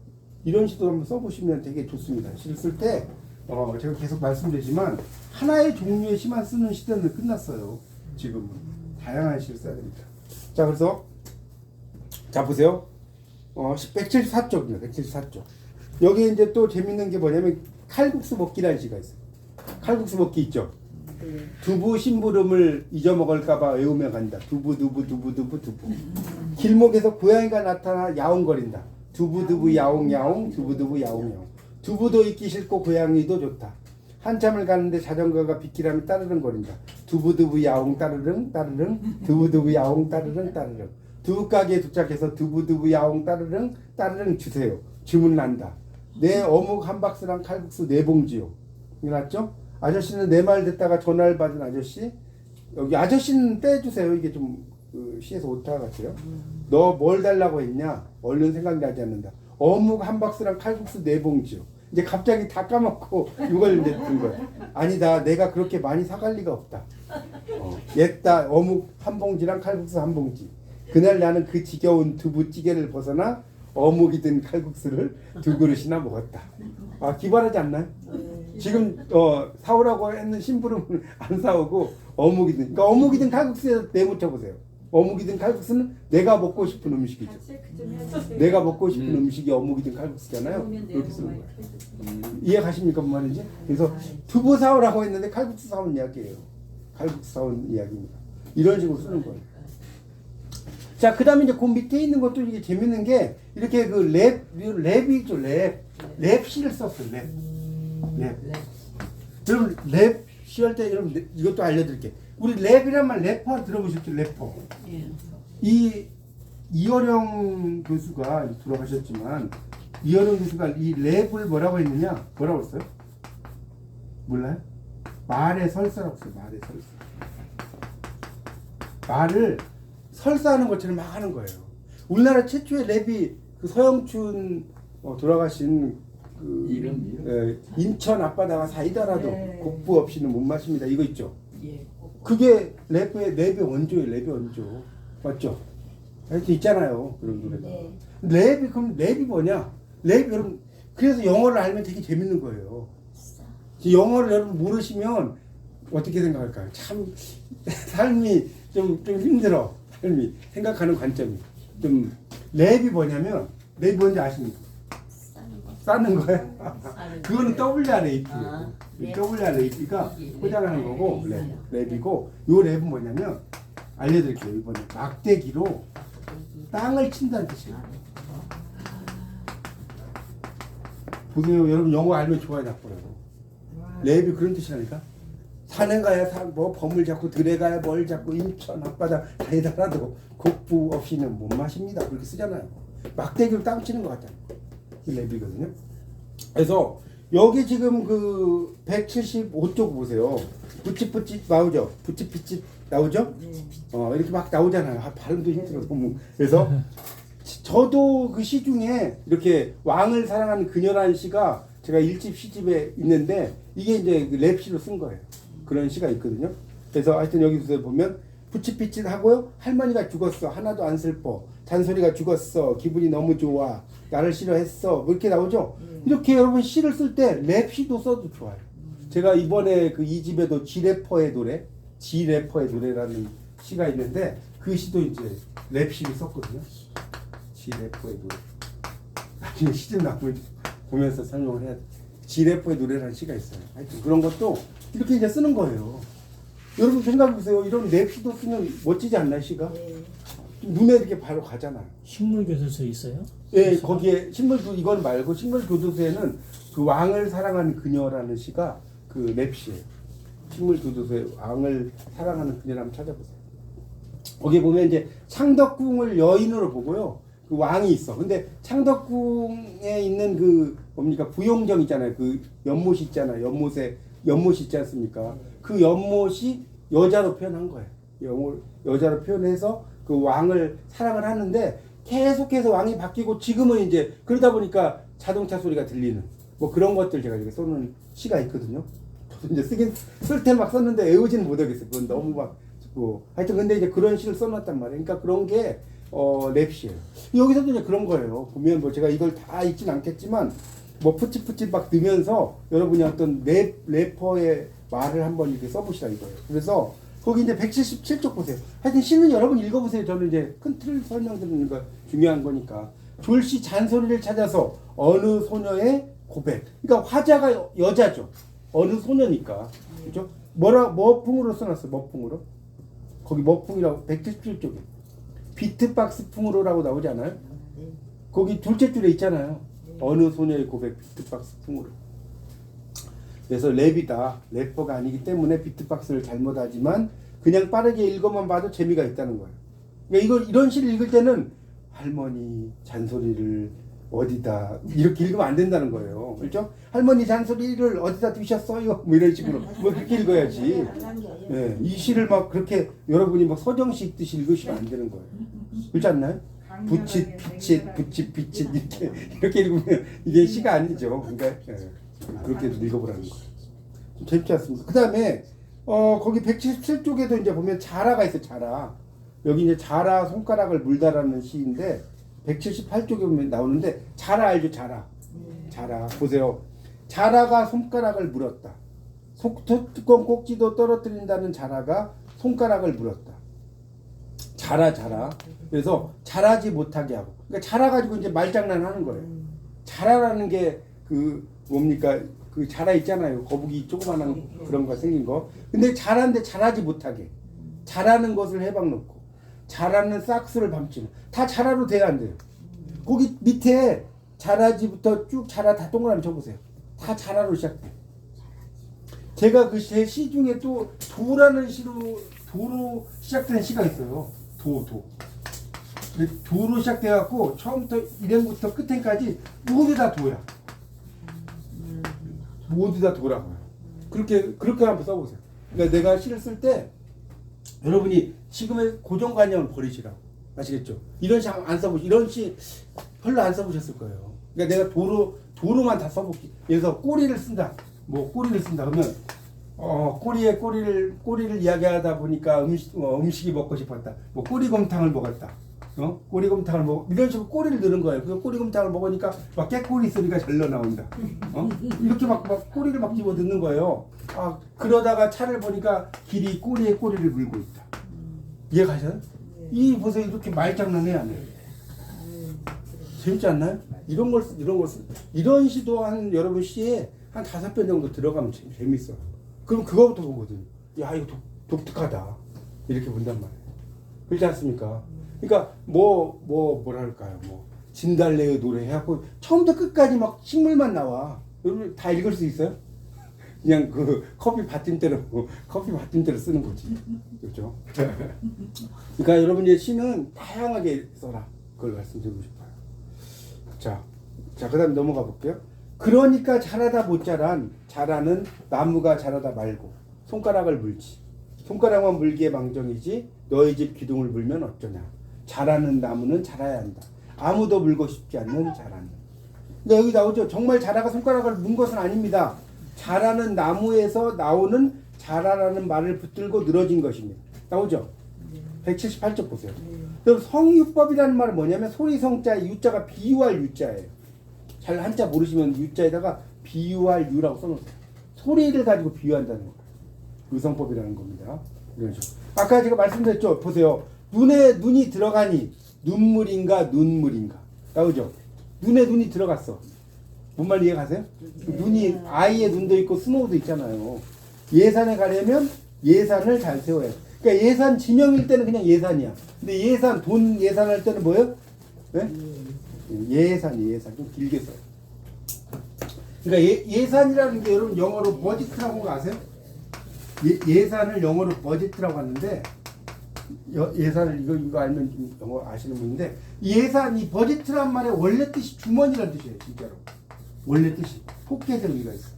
[SPEAKER 1] 이런 시도 한번 써보시면 되게 좋습니다. 시를 쓸 때 제가 계속 말씀드리지만 하나의 종류의 시만 쓰는 시대는 끝났어요. 지금은 다양한 시를 써야 됩니다. 자, 그래서 자 보세요. 174쪽입니다. 174쪽. 여기 이제 또 재밌는 게 뭐냐면 칼국수 먹기라는 시가 있어요. 칼국수 먹기 있죠. 두부 심부름을 잊어먹을까봐 외우며 간다. 두부. 길목에서 고양이가 나타나 야옹거린다. 두부 야옹야옹 두부 야옹야옹. 두부도 있기 싫고 고양이도 좋다. 한참을 가는데 자전거가 빗길하며 따르릉거린다. 두부 야옹 따르릉 두부 야옹 따르릉. 두부가게에 도착해서 두부 야옹 따르릉 주세요. 주문난다. 내 어묵 한 박스랑 칼국수 4봉지요. 맞죠? 아저씨는 내 말 듣다가 전화를 받은 아저씨. 여기 아저씨는 빼주세요. 이게 좀 시에서 오타 같아요. 너 뭘 달라고 했냐? 얼른 생각나지 않는다. 어묵 한 박스랑 칼국수 4봉지요. 이제 갑자기 다 까먹고 이걸 이제 든 거야. 아니다. 내가 그렇게 많이 사갈 리가 없다. 옛다. 어묵 한 봉지랑 칼국수 한 봉지. 그날 나는 그 지겨운 두부찌개를 벗어나 어묵이든 칼국수를 2그릇이나 먹었다. 기발하지 않나요? 지금 사오라고 했는 심부름은 안 사오고 어묵이든, 그러니까 어묵이든 칼국수에 내묻혀 보세요. 어묵이든 칼국수는 내가 먹고 싶은 음식이죠. 내가 먹고 싶은 음식이 어묵이든 칼국수잖아요. 이렇게 쓰는 거예요. 이해 가십니까 무슨 말인지? 그래서 두부 사오라고 했는데 칼국수 사온 이야기예요. 칼국수 사온 이야기입니다. 이런 식으로 쓰는 거예요. 자, 그 다음에 이제 그 밑에 있는 것도 이게 재밌는 게 이렇게 그 랩이죠. 랩 시를 썼어요. 랩. 여러분 랩 시 할 때 여러분 이것도 알려드릴게요. 우리 랩이란 말 래퍼 들어보셨죠? 래퍼. 이 이어령 교수가 돌아가셨지만 이어령 교수가 이 랩을 뭐라고 했느냐? 뭐라고 했어요? 몰라요? 말의 설사라고 했어요. 말의 설사. 말을 설사하는 것처럼 막 하는 거예요. 우리나라 최초의 랩이 그 서영춘 돌아가신 그 인천 앞바다가 사이다라도 곡부 없이는 못 마십니다. 이거 있죠. 그게 랩의 원조예요. 랩의 원조. 맞죠? 이렇게 있잖아요. 그런 노래가. 그럼 랩이 뭐냐? 랩 여러분 그래서 영어를 알면 되게 재밌는 거예요. 영어를 여러분 모르시면 어떻게 생각할까요? 참 삶이 좀 힘들어. 삶이 생각하는 관점이 좀 랩이 뭐냐면 랩이 뭔지 아십니까? 싸는 거예요? 그거는 WRAP예요. WRAP가 포장하는 거고 랩이고 요 랩은 뭐냐면 알려드릴게요. 이번에 막대기로 땅을 친다는 뜻이에요. 보세요. 여러분 영어 알면 좋아요 나빠요. 랩이 그런 뜻이라니까. 산에 가야 뭐 범을 잡고 들에 가야 뭘 잡고 인천 앞바다 사이다라도 곡부 없이는 못 마십니다. 그렇게 쓰잖아요. 막대기로 땅 치는 것 같다는 거. 랩이거든요. 그래서 여기 지금 그 175쪽 보세요. 부찌뿌찌 나오죠. 부찌삐찌 나오죠. 이렇게 막 나오잖아요. 발음도 힘들어서 보면. 그래서 저도 그 시 중에 이렇게 왕을 사랑하는 그녀라는 시가 제가 1집 시집에 있는데 이게 이제 랩시로 쓴 거예요. 그런 시가 있거든요. 그래서 하여튼 여기서 보면 부치피치 하고요. 할머니가 죽었어. 하나도 안 슬퍼. 잔소리가 죽었어. 기분이 너무 좋아. 나를 싫어했어. 뭐 이렇게 나오죠. 이렇게 여러분 시를 쓸 때 랩시도 써도 좋아요. 제가 이번에 그 2집에도 지래퍼의 노래라는 시가 있는데 그 시도 이제 랩시를 썼거든요. 지래퍼의 노래. 나중에 시집 나오면 보면서 설명을 해야 돼. 지래퍼의 노래라는 시가 있어요. 하여튼 그런 것도 이렇게 이제 쓰는 거예요. 여러분 생각해보세요. 이런 랩시도 쓰면 멋지지 않나요, 시가? 눈에 이렇게 바로 가잖아요.
[SPEAKER 4] 식물교도소에 있어요?
[SPEAKER 1] 네, 거기에 이건 말고 식물교도소에는 그 왕을 사랑하는 그녀라는 시가 그 랩시예요. 식물교도소에 왕을 사랑하는 그녀를 한번 찾아보세요. 거기에 보면 이제 창덕궁을 여인으로 보고요. 그 왕이 있어. 근데 창덕궁에 있는 그 뭡니까 부용정 있잖아요. 그 연못이 있잖아요. 연못이 있지 않습니까? 그 연못이 여자로 표현한 거예요. 여자로 표현해서 그 왕을 사랑을 하는데 계속해서 왕이 바뀌고 지금은 이제 그러다 보니까 자동차 소리가 들리는 뭐 그런 것들 제가 이렇게 써놓은 시가 있거든요. 저도 이제 쓸 때 막 썼는데 외우지는 못하겠어요. 그건 너무 막 하여튼 근데 이제 그런 시를 써놨단 말이에요. 그러니까 그런 게 랩시예요. 여기서도 이제 그런 거예요. 보면 뭐 제가 이걸 다 읽진 않겠지만 뭐 푸치푸치 막 넣으면서 여러분이 어떤 래퍼의 말을 한번 이렇게 써보시라 이거예요. 그래서 거기 이제 177쪽 보세요. 하여튼 시는 여러분 읽어보세요. 저는 이제 큰 틀 설명드리는 거 중요한 거니까. 졸시 잔소리를 찾아서 어느 소녀의 고백. 그러니까 화자가 여자죠. 어느 소녀니까. 그죠? 머풍으로 써놨어. 머풍으로. 거기 머풍이라고 177쪽에. 비트박스 풍으로라고 나오지 않아요? 거기 둘째 줄에 있잖아요. 어느 소녀의 고백 비트박스 풍으로. 그래서 랩이다. 래퍼가 아니기 때문에 비트박스를 잘못하지만 그냥 빠르게 읽어만 봐도 재미가 있다는 거예요. 그러니까 이런 시를 읽을 때는 할머니 잔소리를 어디다 이렇게 읽으면 안 된다는 거예요. 그렇죠? 할머니 잔소리를 어디다 두셨어요? 뭐 이런 식으로 뭐 그렇게 읽어야지. 예, 이 시를 막 그렇게 여러분이 막 서정시 읽듯이 읽으시면 안 되는 거예요. 그렇지 않나요? 부칫 빛이 이렇게 읽으면 이게 시가 아니죠. 그러니까 예, 그렇게 읽어보라는 거예요. 좀 재밌지 않습니까? 그 다음에 거기 177쪽에도 이제 보면 자라가 있어요. 자라. 여기 이제 자라 손가락을 물다라는 시인데 178쪽에 보면 나오는데 자라 알죠? 자라. 자라 보세요. 자라가 손가락을 물었다. 뚜껑 꼭지도 떨어뜨린다는 자라가 손가락을 물었다. 자라. 그래서 자라지 못하게 하고. 그러니까 자라 가지고 이제 말장난하는 거예요. 자라라는 게 그 뭡니까? 그 자라 있잖아요. 거북이 조그만한 그런 거 생긴 거. 근데 자라인데 자라지 못하게. 자라는 것을 해박 놓고. 자라는 싹스를 밟지는. 다 자라로 돼야 안 돼요. 거기 밑에 자라지부터 쭉 자라 다 동그라미 쳐보세요. 다 자라로 시작돼요. 제가 그 제 시 중에 또 도라는 도로 시작되는 시가 있어요. 도. 도로 시작돼갖고 처음부터 1행부터 끝행까지 모두 다 도야. 모두 다 도라고요. 그렇게 한번 써보세요. 그러니까 내가 시를 쓸 때 여러분이 지금의 고정관념을 버리시라고. 아시겠죠? 이런 시 안 써보시, 이런 시 별로 안 써보셨을 거예요. 그러니까 내가 도로만 다 써볼게. 그래서 꼬리를 쓴다. 뭐 꼬리를 쓴다. 그러면 꼬리를 이야기하다 보니까 음식이 먹고 싶었다. 뭐 꼬리곰탕을 먹었다. 꼬리곰탕을 이런 식으로 꼬리를 넣는 거예요. 그래서 꼬리곰탕을 먹으니까 막 깨꼬리 소리가 절로 나온다. 이렇게 막 꼬리를 막 집어 넣는 거예요. 그러다가 차를 보니까 길이 꼬리에 꼬리를 물고 있다. 이해가셔요? 이 보세요. 이렇게 말장난해야 안 해요. 재밌지 않나요? 이런 시도 여러분 시에 한 5편 정도 들어가면 재밌어. 그럼 그거부터 보거든요. 야, 이거 독특하다. 이렇게 본단 말이에요. 그렇지 않습니까? 그러니까 뭐랄까요? 진달래의 노래 해갖고 처음부터 끝까지 막 식물만 나와. 여러분 다 읽을 수 있어요? 그냥 그 커피 받침대로 쓰는 거지. 그렇죠? 그러니까 여러분의 시는 다양하게 써라. 그걸 말씀드리고 싶어요. 자, 그다음 넘어가 볼게요. 그러니까 자라다 못 자라는 나무가 자라다 말고 손가락을 물지. 손가락만 물기에 망정이지 너희 집 기둥을 물면 어쩌냐. 자라는 나무는 자라야 한다. 아무도 물고 싶지 않는 자라는. 근데 여기 나오죠. 정말 자라가 손가락을 문 것은 아닙니다. 자라는 나무에서 나오는 자라라는 말을 붙들고 늘어진 것입니다. 나오죠? 178쪽 보세요. 그럼 성유법이라는 말은 뭐냐면 소리성자의 유자가 비유할 유자예요. 잘 한자 모르시면 유자에다가 비유할 유라고 써놓으세요. 소리를 가지고 비유한다는 거예요. 의성법이라는 겁니다. 이런 식으로. 아까 제가 말씀드렸죠. 보세요. 눈이 들어가니 눈물인가 눈물인가. 나오죠? 눈에 눈이 들어갔어. 뭔 말 이해가세요? 눈이 아이의 눈도 있고 스노우도 있잖아요. 예산에 가려면 예산을 잘 세워야 돼. 그러니까 예산 지명일 때는 그냥 예산이야. 근데 돈 예산할 때는 뭐예요? 네? 예산 좀 길게 써요. 그러니까 예산이라는 게 여러분 영어로 버짓이라고 거 아세요? 예산을 영어로 버짓이라고 하는데 예산을 이거 알면 좀 영어 아시는 분인데 이 버짓이란 말의 원래 뜻이 주머니라는 뜻이에요. 진짜로 원래 뜻이 포켓의 의미가 있어.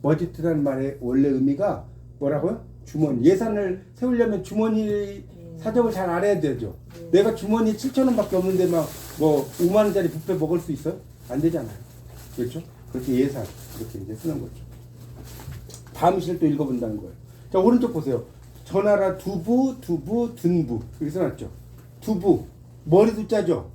[SPEAKER 1] 버짓이라는 말의 원래 의미가 뭐라고요? 주머니. 예산을 세우려면 주머니 사정을 잘 알아야 되죠. 내가 주머니 7,000원밖에 없는데 막 5만 원짜리 뷔페 먹을 수 있어요? 안 되잖아요. 그렇죠? 그렇게 예산 이렇게 이제 쓰는 거죠. 다음 시를 또 읽어본다는 거예요. 자, 오른쪽 보세요. 전하라 두부 둔부 이렇게 써놨죠. 두부 머리도 짜죠.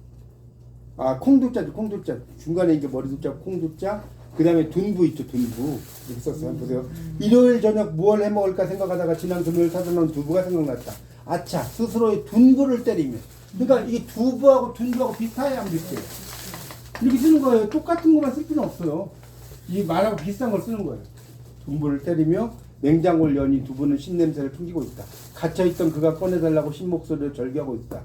[SPEAKER 1] 콩도 짜죠. 콩도 짜. 중간에 이게 머리도 짜, 콩도 짜. 그 다음에 둔부 있죠. 둔부. 이렇게 썼어요. 보세요. 일요일 저녁 무얼 해 먹을까 생각하다가 지난 금요일 사둔 두부가 생각났다. 아차, 스스로의 둔부를 때리며. 그러니까 이게 두부하고 둔부하고 비슷해야 안 비슷해요. 이렇게 쓰는 거예요. 똑같은 것만 쓸 필요는 없어요. 이 말하고 비슷한 걸 쓰는 거예요. 둔부를 때리며 맹장을 여니 두부는 신냄새를 풍기고 있다. 갇혀있던 그가 꺼내달라고 신목소리를 절규하고 있다.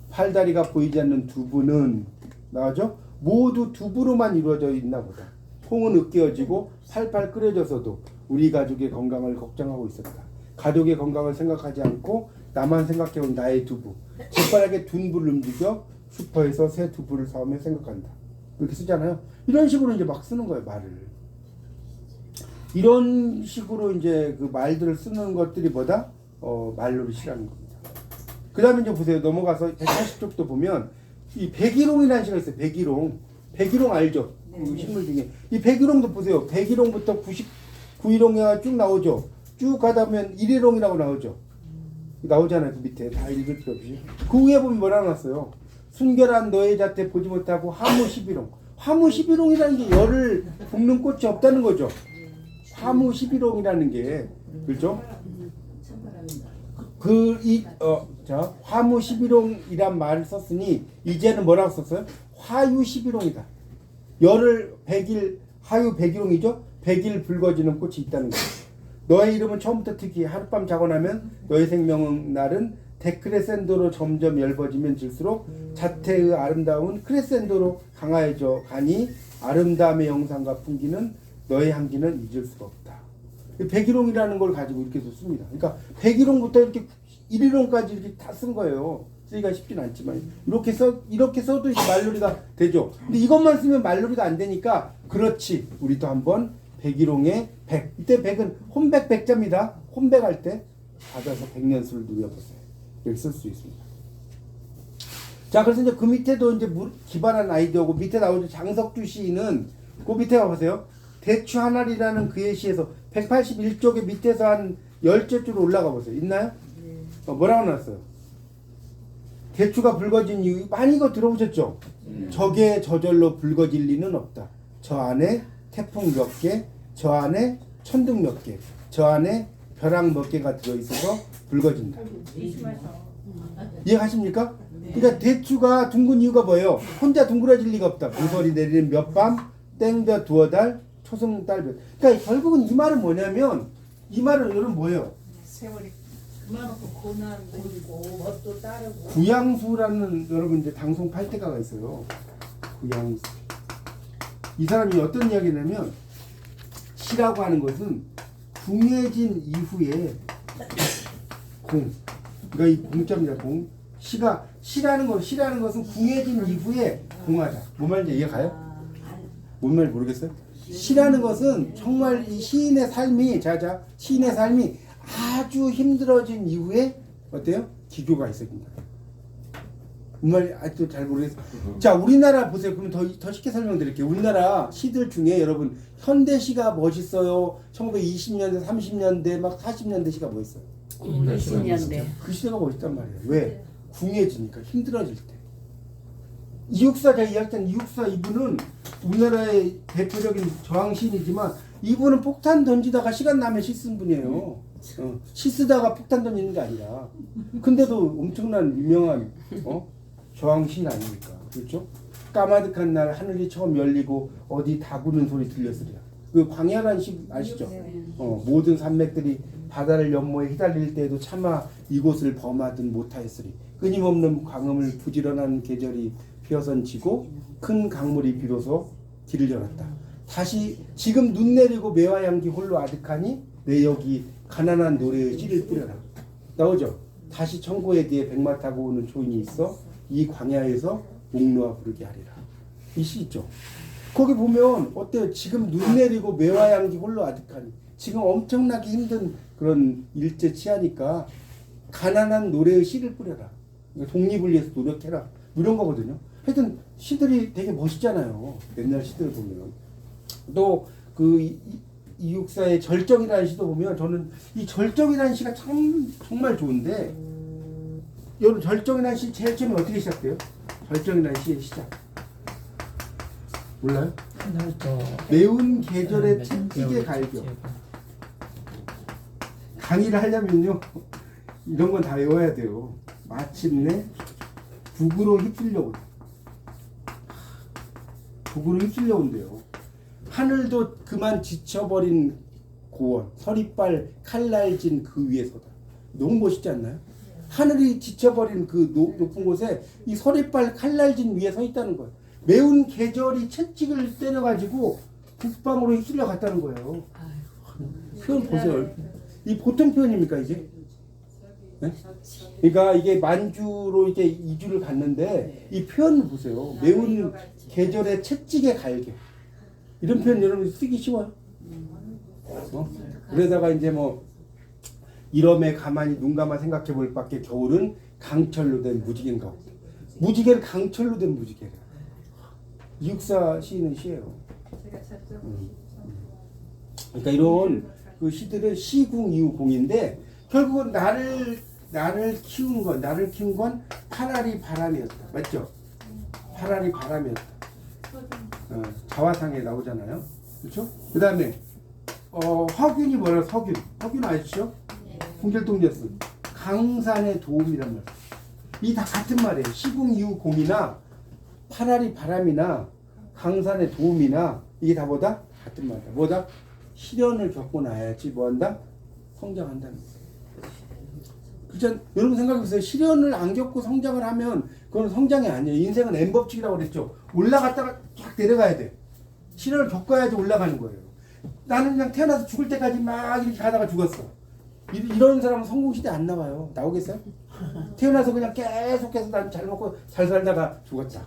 [SPEAKER 1] 팔다리가 보이지 않는 두부는 나오죠? 모두 두부로만 이루어져 있나 보다. 콩은 으깨어지고 팔팔 끓여져서도 우리 가족의 건강을 걱정하고 있었다. 가족의 건강을 생각하지 않고 나만 생각해온 나의 두부. 재빠르게 둔부를 움직여 슈퍼에서 새 두부를 사오며 생각한다. 이렇게 쓰잖아요. 이런 식으로 이제 막 쓰는 거예요, 말을. 이런 식으로 이제 그 말들을 쓰는 것들이 뭐다? 말놀이시라는 겁니다. 그 다음에 이제 보세요. 넘어가서 180쪽도 보면 이 백일홍이라는 시가 있어요. 백일홍. 백일홍 알죠? 그 식물 중에. 이 백일홍도 보세요. 백일홍부터 99일홍이 쭉 나오죠. 쭉 가다 보면 일일홍이라고 나오죠. 나오잖아요. 그 밑에. 다 읽을 필요 없이. 그 위에 보면 뭐라 나왔어요? 순결한 너의 자태 보지 못하고 화무 11홍. 화무 11홍이라는 게 열을 볶는 꽃이 없다는 거죠. 화무 11홍이라는 게. 그렇죠? 자, 화무 11홍이란 말을 썼으니 이제는 뭐라고 썼어요? 화유 11홍이다. 열을 100일, 하유 100일홍이죠? 100일 붉어지는 꽃이 있다는 거예요. 너의 이름은 처음부터 특히 하룻밤 자고 나면 너의 생명은 날은 데크레센도로 점점 엷어지면 질수록 자태의 아름다운 크레센도로 강화해져 가니 아름다움의 영상과 풍기는 너의 향기는 잊을 수가 없다. 백일홍이라는 걸 가지고 이렇게 씁니다. 그러니까 백일홍부터 이렇게 일일홍까지 이렇게 다 쓴 거예요. 쓰기가 쉽진 않지만 이렇게 써도 이제 말놀이가 되죠. 근데 이것만 쓰면 말놀이가 안 되니까 그렇지. 우리도 한번 백일홍의 백. 이때 백은 혼백 백자입니다. 혼백할 때 받아서 백년수를 누려보세요. 이렇게 쓸 수 있습니다. 자, 그래서 이제 그 밑에도 이제 기반한 아이디어고 밑에 나오죠. 장석주 시인은 그 밑에 가보세요. 대추 하나리라는 그의 시에서 181쪽의 밑에서 한 10줄 올라가 보세요. 있나요? 뭐라고 나왔어요? 대추가 붉어진 이유 많이 이거 들어보셨죠? 적에 저절로 붉어질 리는 없다. 저 안에 태풍 몇 개, 저 안에 천둥 몇 개, 저 안에 벼락 몇 개가 들어있어서 붉어진다. 이해하십니까? 그러니까 대추가 둥근 이유가 뭐예요? 혼자 둥그러질 리가 없다. 보설이 내리는 몇 밤, 땡볕 두어 달, 초승 달볕. 그러니까 결국은 이 말은 뭐냐면 이 말은 여러분 뭐예요?
[SPEAKER 3] 세월이
[SPEAKER 2] 그만놓고 고난 보이고 멋도 따르고.
[SPEAKER 1] 구양수라는 여러분 이제 방송 팔대가가 있어요. 구양수. 이 사람이 어떤 이야기냐면 시라고 하는 것은 궁해진 이후에 공. 그러니까 이 공점이다. 공. 시라는 것은 궁해진 이후에 공하다. 뭔 말인지 이해가요? 뭔 말인지 모르겠어요? 시라는 것은 정말 이 시인의 삶이 시인의 삶이 아주 힘들어진 이후에 어때요? 기교가 있어진다. 정말 아직도 잘 모르겠어요. 자, 우리나라 보세요. 그러면 더 쉽게 설명드릴게요. 우리나라 시들 중에 여러분 현대시가 멋있어요. 1920년대, 30년대, 막 40년대 시가 멋있어요.
[SPEAKER 2] 20년대.
[SPEAKER 1] 그 시대가 멋있단 말이에요. 왜? 궁해지니까 힘들어질 때. 이육사 제가 이야기했던 이육사 이분은 우리나라의 대표적인 저항 시인이지만 이분은 폭탄 던지다가 시간 나면 시 쓴 분이에요. 시 쓰다가 폭탄 던지는 게 아니라. 근데도 엄청난 유명한 저항 시인 아닙니까? 그렇죠? 까마득한 날 하늘이 처음 열리고 어디 다구는 소리 들렸으리라. 그 광야라는 시 아시죠? 모든 산맥들이 바다를 연모에 휘달릴 때에도 차마 이곳을 범하든 못하였으리. 끊임없는 광음을 부지런한 계절이 피어선지고 큰 강물이 비로소 길을 열었다. 다시 지금 눈 내리고 매화 향기 홀로 아득하니 내 여기 가난한 노래의 씨를 뿌려라. 나오죠? 다시 청고에 뒤에 백마 타고 오는 초인이 있어 이 광야에서 목놓아 부르게 하리라. 이 시 있죠? 거기 보면 어때요? 지금 눈 내리고 매화 향기 홀로 아득하니 지금 엄청나게 힘든 그런 일제 치하니까 가난한 노래의 씨를 뿌려라. 독립을 위해서 노력해라. 이런 거거든요. 하여튼 시들이 되게 멋있잖아요. 옛날 시들 보면. 또 그 이육사의 절정이라는 시도 보면 저는 이 절정이라는 시가 정말 좋은데 여러분 절정이 난 시 제일 처음에 어떻게 시작돼요? 절정이 난 시의 시작 몰라요?
[SPEAKER 4] 하늘도
[SPEAKER 1] 매운 계절의 채찍의 갈겨. 강의를 하려면요 이런 건 다 외워야 돼요. 마침내 북으로 휩쓸려고 북으로 휩쓸려 온대요. 하늘도 그만 지쳐버린 고원 서리빨 칼날진 그 위에 서다. 너무 멋있지 않나요? 하늘이 지쳐버린 그 높은 곳에 이 서리빨 칼날진 위에 서 있다는 거예요. 매운 계절이 채찍을 때려가지고 북방으로 휩쓸려 갔다는 거예요. 표현 보세요. 이 보통 표현입니까 이게? 네? 그러니까 이게 만주로 이제 이주를 갔는데 이 표현을 보세요. 매운 계절의 채찍에 갈게. 이런 표현 여러분 쓰기 쉬워요. 그러다가 이제 뭐 이러매 가만히 눈 감아 생각해 볼 밖에 겨울은 강철로 된 무지개인가. 무지개를 강철로 된 무지개래. 이육사 시인의 시예요. 그러니까 이런 그 시들은 시궁 이후 공인데 결국은 나를 키운 건 파라리 바람이었다. 맞죠? 파라리 바람이었다. 자화상에 나오잖아요. 그렇죠? 그다음에 허균이 뭐라 허균 아시죠? 홍길동제스 강산의 도움이란 말. 이 다 같은 말이에요. 시궁 이후 공이나 파라리 바람이나 강산의 도움이나 이게 다 뭐다? 같은 말이다. 뭐다? 시련을 겪고 나야지 뭐한다? 성장한다는 거예요. 그렇죠? 여러분 생각해보세요. 시련을 안 겪고 성장을 하면 그건 성장이 아니에요. 인생은 N법칙이라고 그랬죠. 올라갔다가 쫙 내려가야 돼. 시련을 겪어야지 올라가는 거예요. 나는 그냥 태어나서 죽을 때까지 막 이렇게 가다가 죽었어. 이런 사람은 성공시대 안 나와요. 나오겠어요? 태어나서 그냥 계속해서 난 잘 먹고 잘 살다가 죽었다.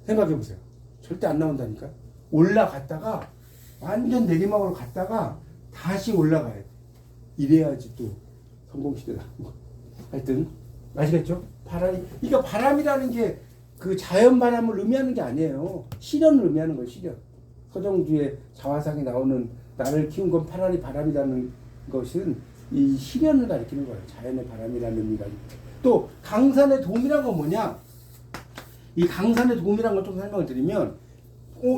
[SPEAKER 1] 생각해보세요. 절대 안 나온다니까. 올라갔다가 완전 내리막으로 갔다가 다시 올라가야 돼. 이래야지 또 성공시대다. 하여튼 아시겠죠? 그러니까 바람이라는 게 그 자연 바람을 의미하는 게 아니에요. 시련을 의미하는 거예요. 시련. 서정주의 자화상에 나오는 나를 키운 건 파라리 바람이라는 것은 이 시련을 가리키는 거예요. 자연의 바람이라는 의미가. 또 강산의 도움이란 건 뭐냐? 이 강산의 도움이란 걸 좀 설명을 드리면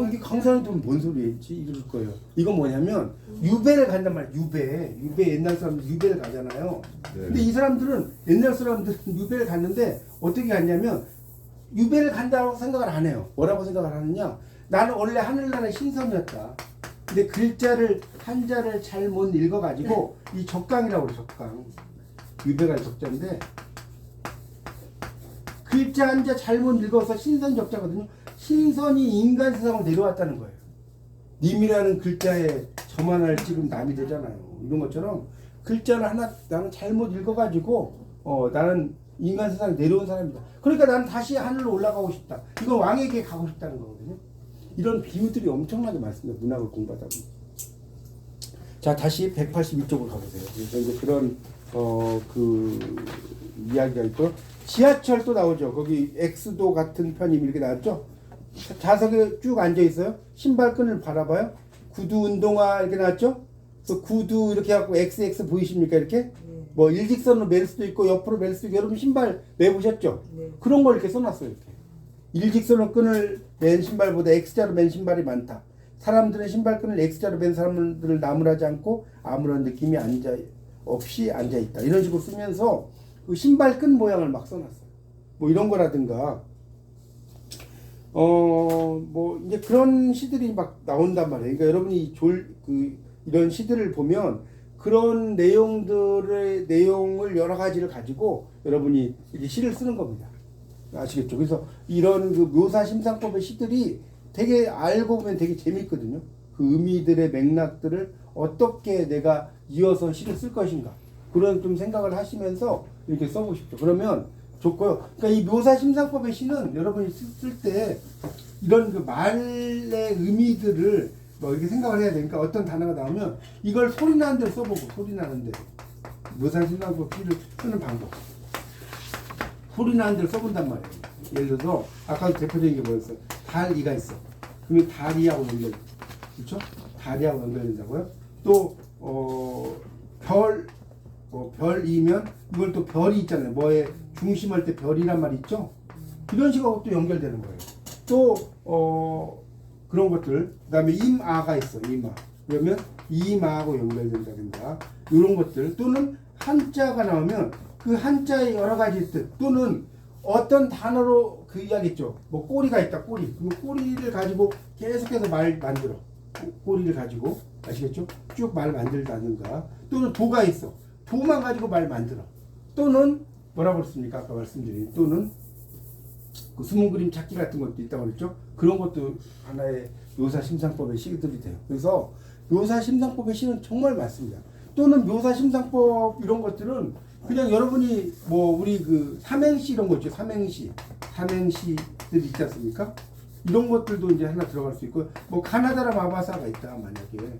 [SPEAKER 1] 이게 강산의 도움 뭔 소리지? 이럴 거예요. 이건 뭐냐면 유배를 간단 말이에요. 유배 옛날 사람들 유배를 가잖아요. 네. 근데 이 사람들은 옛날 사람들은 유배를 갔는데 어떻게 갔냐면 유배를 간다고 생각을 안 해요. 뭐라고 생각을 하느냐? 나는 원래 하늘나라의 신선이었다. 근데 한자를 잘못 읽어가지고 이 적강이라고 그래요. 적강. 유배가 적자인데 글자 한자 잘못 읽어서 신선 적자거든요. 신선이 인간 세상으로 내려왔다는 거예요. 님이라는 글자에 점 하나를 찍으면 남이 되잖아요. 이런 것처럼 글자를 하나 나는 잘못 읽어가지고 나는 인간 세상에 내려온 사람이다. 그러니까 나는 다시 하늘로 올라가고 싶다. 이건 왕에게 가고 싶다는 거거든요. 이런 비유들이 엄청나게 많습니다. 문학을 공부하다 보면. 자, 다시 182쪽으로 가보세요. 그래서 이제 그런 그 이야기가 있고 지하철도 나오죠. 거기 X도 같은 편입 이렇게 나왔죠. 좌석에 쭉 앉아 있어요. 신발끈을 바라봐요. 구두 운동화 이렇게 나왔죠. 그 구두 이렇게 해갖고 XX 보이십니까? 이렇게 뭐 일직선으로 멜 수도 있고 옆으로 멜 수도 있고 여러분 신발 매보셨죠? 네. 그런 걸 이렇게 써놨어요. 이렇게 일직선으로 끈을 맨 신발보다 X자로 맨 신발이 많다. 사람들은 신발끈을 X자로 맨 사람들을 나무라지 않고 아무런 느낌이 없이 앉아 있다. 이런 식으로 쓰면서 그 신발끈 모양을 막 써놨어요. 뭐 이런 거라든가 뭐 이제 그런 시들이 막 나온단 말이에요. 그러니까 여러분이 이런 시들을 보면 그런 내용을 여러 가지를 가지고 여러분이 이렇게 시를 쓰는 겁니다. 아시겠죠? 그래서 이런 그 묘사 심상법의 시들이 되게 알고 보면 되게 재밌거든요. 그 의미들의 맥락들을 어떻게 내가 이어서 시를 쓸 것인가 그런 좀 생각을 하시면서 이렇게 써보십시오. 그러면 좋고요. 그러니까 이 묘사 심상법의 시는 여러분이 쓸 때 이런 그 말의 의미들을 뭐 이렇게 생각을 해야 되니까 어떤 단어가 나오면 이걸 소리 나는 대로 써보고 소리 나는 대로 묘사 심상법 시를 쓰는 방법. 소리 나는 대로 써본단 말이에요. 예를 들어서 아까도 대표적인 게 뭐였어요? 달이가 있어. 그러면 달이하고 연결. 그렇죠? 달이하고 연결된다고요. 또 별이면 이걸 또 별이 있잖아요. 뭐에 중심할 때 별이란 말 있죠? 이런 식하고 또 연결되는 거예요. 또 그런 것들, 그 다음에 임아가 있어. 임아. 그러면 임아하고 연결된다든가 이런 것들, 또는 한자가 나오면 그 한자의 여러 가지 뜻, 또는 어떤 단어로 그 이야기했죠. 뭐 꼬리가 있다. 꼬리. 그럼 꼬리를 가지고 계속해서 말 만들어. 꼬리를 가지고, 아시겠죠? 쭉 말 만들다든가, 또는 도가 있어. 도만 가지고 말 만들어. 또는 뭐라고 그랬습니까? 아까 말씀드린, 또는 그 숨은 그림 찾기 같은 것도 있다고 그랬죠? 그런 것도 하나의 묘사심상법의 시들이 돼요. 그래서 묘사심상법의 시는 정말 많습니다. 또는 묘사심상법 이런 것들은 그냥 여러분이 뭐 우리 그 삼행시 이런 거 있죠? 삼행시들이 있지 않습니까? 이런 것들도 이제 하나 들어갈 수 있고, 뭐 가나다라 마바사가 있다 만약에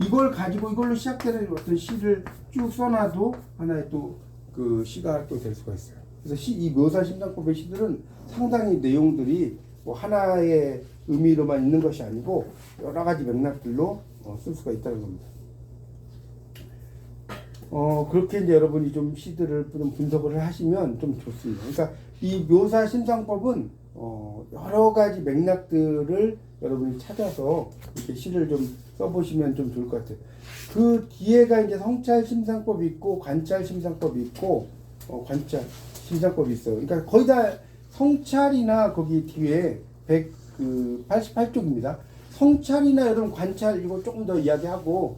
[SPEAKER 1] 이걸 가지고 이걸로 시작되는 어떤 시를 쭉 써놔도 하나의 또 그 시가 또 될 수가 있어요. 그래서 이 묘사심상법의 시들은 상당히 내용들이 뭐 하나의 의미로만 있는 것이 아니고 여러 가지 맥락들로 쓸 수가 있다는 겁니다. 그렇게 이제 여러분이 좀 시들을 좀 분석을 하시면 좀 좋습니다. 그러니까 이 묘사심상법은 여러 가지 맥락들을 여러분이 찾아서 이렇게 시를 좀 써보시면 좀 좋을 것 같아요. 그 뒤에가 이제 성찰심상법이 있고 관찰심상법이 있고 관찰 심상법이 있어요. 그러니까 거의 다 성찰이나 거기 뒤에 188쪽입니다. 성찰이나 여러분 관찰 이거 조금 더 이야기하고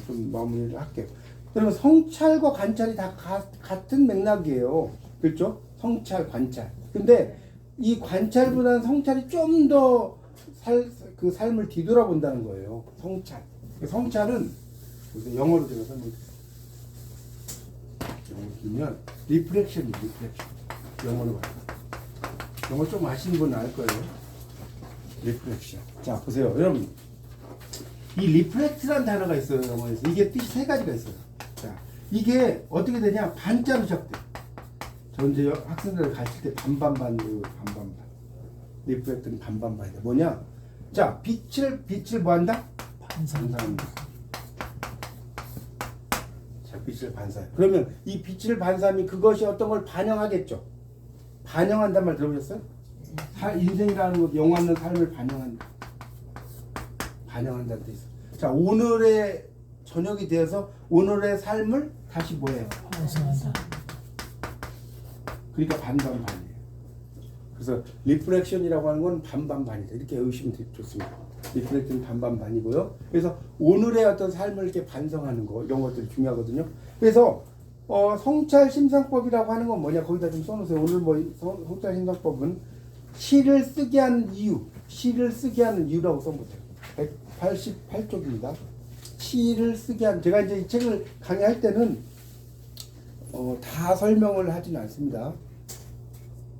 [SPEAKER 1] 좀 마무리를 할게요. 그러면 성찰과 관찰이 다 같은 맥락이에요. 그렇죠? 성찰, 관찰. 근데 이 관찰보다는 성찰이 좀 더 그 삶을 뒤돌아본다는 거예요. 성찰. 성찰은 영어로 제가 설명드릴게요. 영어로 보면 리프렉션이 리프렉션. 영어로 봐요. 영어 좀 아시는 분은 알 거예요. 리프렉션. 자, 보세요. 여러분. 이 리프렉트라는 단어가 있어요. 영어에서. 이게 뜻이 세 가지가 있어요. 자, 이게 어떻게 되냐? 반자로 시작돼. 저 이제 학생들 가르칠 때 반반반으로 반반반. 리프렉트는 반반반이다. 뭐냐? 자, 빛을 뭐 한다? 반사한다. 자, 빛을 반사해. 그러면 이 빛을 반사하면 그것이 어떤 걸 반영하겠죠? 반영한단 말 들어보셨어요? 인생이라는 것, 영화는 삶을 반영한다. 반영한다는 뜻이 있어요. 자, 오늘의 저녁이 되어서 오늘의 삶을 다시 뭐해요? 그러니까 반반반이에요. 그래서 리프렉션이라고 하는 건 반반반이다. 이렇게 의심이 좋습니다. 리프렉션은 반반반이고요. 그래서 오늘의 어떤 삶을 이렇게 반성하는 거, 이런 것들이 중요하거든요. 그래서 성찰심상법이라고 하는 건 뭐냐? 거기다 좀 써놓으세요. 오늘 뭐 성찰심상법은 시를 쓰게 하는 이유, 시를 쓰게 하는 이유라고 써보세요. 188쪽입니다. 시를 쓰게 하는, 제가 이제 이 책을 강의할 때는 다 설명을 하지는 않습니다.